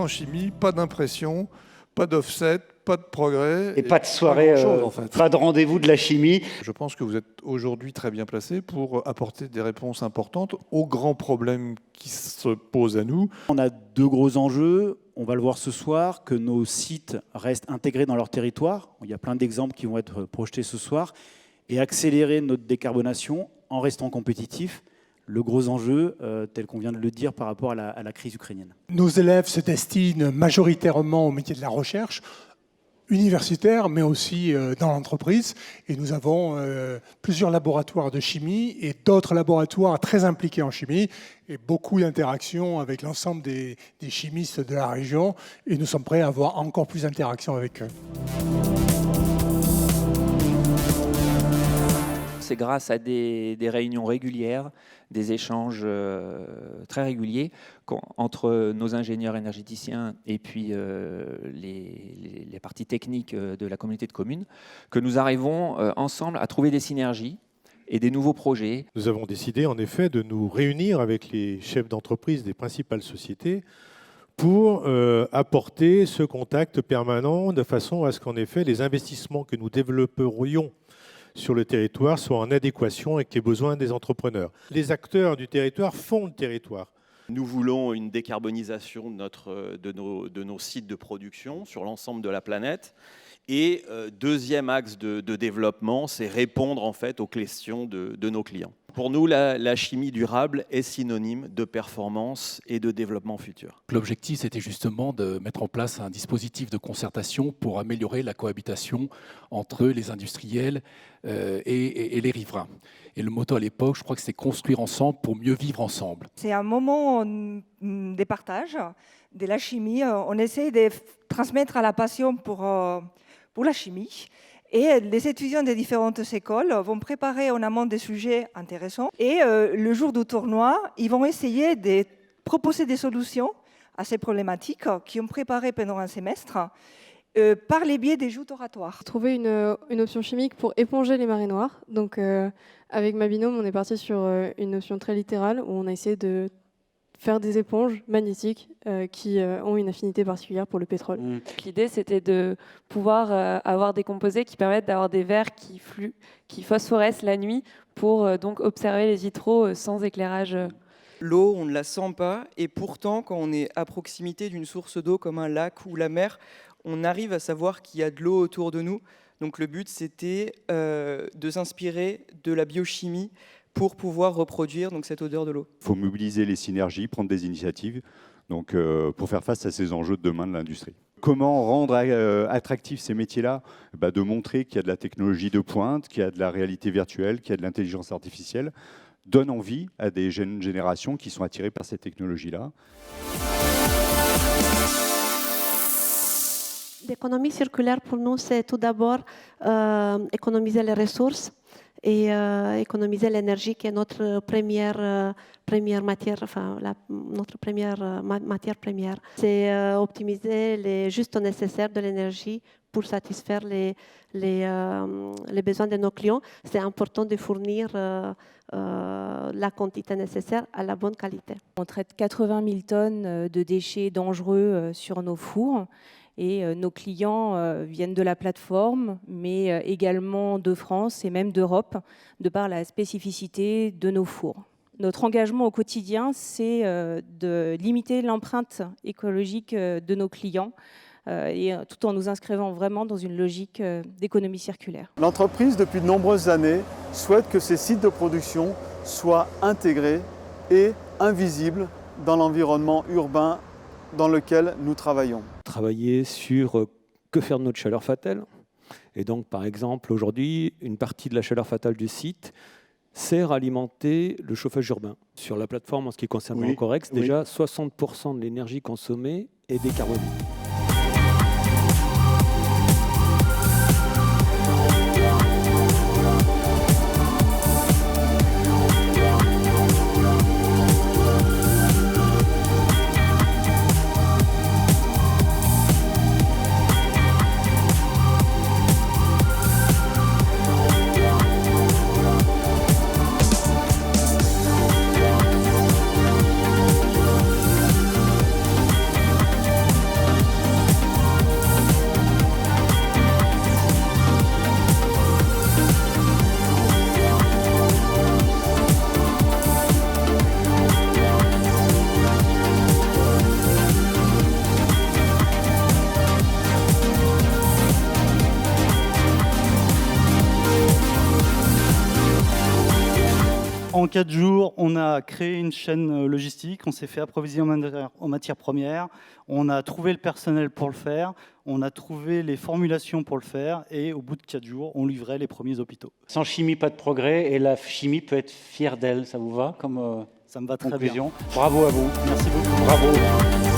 sans chimie, pas d'impression, pas d'offset, pas de progrès. Et pas de soirée, en fait. pas de rendez-vous de la chimie. Je pense que vous êtes aujourd'hui très bien placé pour apporter des réponses importantes aux grands problèmes qui se posent à nous. On a deux gros enjeux. On va le voir ce soir, que nos sites restent intégrés dans leur territoire. Il y a plein d'exemples qui vont être projetés ce soir. Et accélérer notre décarbonation en restant compétitifs. Le gros enjeu, tel qu'on vient de le dire, par rapport à la crise ukrainienne. Nos élèves se destinent majoritairement au métier de la recherche, universitaire, mais aussi dans l'entreprise. Et nous avons plusieurs laboratoires de chimie et d'autres laboratoires très impliqués en chimie et beaucoup d'interactions avec l'ensemble des chimistes de la région. Et nous sommes prêts à avoir encore plus d'interactions avec eux. C'est grâce à des réunions régulières, des échanges très réguliers entre nos ingénieurs énergéticiens et puis les parties techniques de la communauté de communes, que nous arrivons ensemble à trouver des synergies et des nouveaux projets. Nous avons décidé en effet de nous réunir avec les chefs d'entreprise des principales sociétés pour apporter ce contact permanent de façon à ce qu'en effet les investissements que nous développerions sur le territoire soient en adéquation avec les besoins des entrepreneurs. Les acteurs du territoire font le territoire. Nous voulons une décarbonisation de nos sites de production sur l'ensemble de la planète. Et deuxième axe de développement, c'est répondre en fait aux questions de nos clients. Pour nous, la chimie durable est synonyme de performance et de développement futur. L'objectif, c'était justement de mettre en place un dispositif de concertation pour améliorer la cohabitation entre les industriels et les riverains. Et le motto à l'époque, je crois que c'est construire ensemble pour mieux vivre ensemble. C'est un moment de partage de la chimie. On essaie de transmettre la passion pour la chimie. Et les étudiants des différentes écoles vont préparer en amont des sujets intéressants. Et le jour du tournoi, ils vont essayer de proposer des solutions à ces problématiques qu'ils ont préparées pendant un semestre par les biais des joutes oratoires. Trouver une option chimique pour éponger les marées noires. Donc avec ma binôme, on est parti sur une notion très littérale où on a essayé de faire des éponges magnétiques qui ont une affinité particulière pour le pétrole. L'idée, c'était de pouvoir avoir des composés qui permettent d'avoir des verres qui phosphorescent la nuit pour donc observer les vitraux sans éclairage. L'eau, on ne la sent pas, et pourtant, quand on est à proximité d'une source d'eau comme un lac ou la mer, on arrive à savoir qu'il y a de l'eau autour de nous. Donc le but, c'était de s'inspirer de la biochimie pour pouvoir reproduire donc, cette odeur de l'eau. Il faut mobiliser les synergies, prendre des initiatives donc, pour faire face à ces enjeux de demain de l'industrie. Comment rendre attractifs ces métiers-là ? De montrer qu'il y a de la technologie de pointe, qu'il y a de la réalité virtuelle, qu'il y a de l'intelligence artificielle, donne envie à des jeunes générations qui sont attirées par ces technologies-là. L'économie circulaire, pour nous, c'est tout d'abord économiser les ressources et économiser l'énergie qui est notre première matière, enfin notre première matière première. C'est optimiser les juste nécessaires de l'énergie pour satisfaire les besoins de nos clients. C'est important de fournir la quantité nécessaire à la bonne qualité. On traite 80 000 tonnes de déchets dangereux sur nos fours. Et nos clients viennent de la plateforme, mais également de France et même d'Europe, de par la spécificité de nos fours. Notre engagement au quotidien, c'est de limiter l'empreinte écologique de nos clients, et tout en nous inscrivant vraiment dans une logique d'économie circulaire. L'entreprise, depuis de nombreuses années, souhaite que ces sites de production soient intégrés et invisibles dans l'environnement urbain dans lequel nous travaillons. Travailler sur que faire de notre chaleur fatale. Et donc, par exemple, aujourd'hui, une partie de la chaleur fatale du site sert à alimenter le chauffage urbain. Sur la plateforme, en ce qui concerne Ancorex, déjà 60% de l'énergie consommée est décarbonée. En 4 jours, on a créé une chaîne logistique, on s'est fait approvisionner en matières premières, on a trouvé le personnel pour le faire, on a trouvé les formulations pour le faire, et au bout de 4 jours, on livrait les premiers hôpitaux. Sans chimie, pas de progrès, et la chimie peut être fière d'elle. Ça vous va comme Ça me va très conclusion? bien. Bravo à vous. Merci beaucoup. Bravo.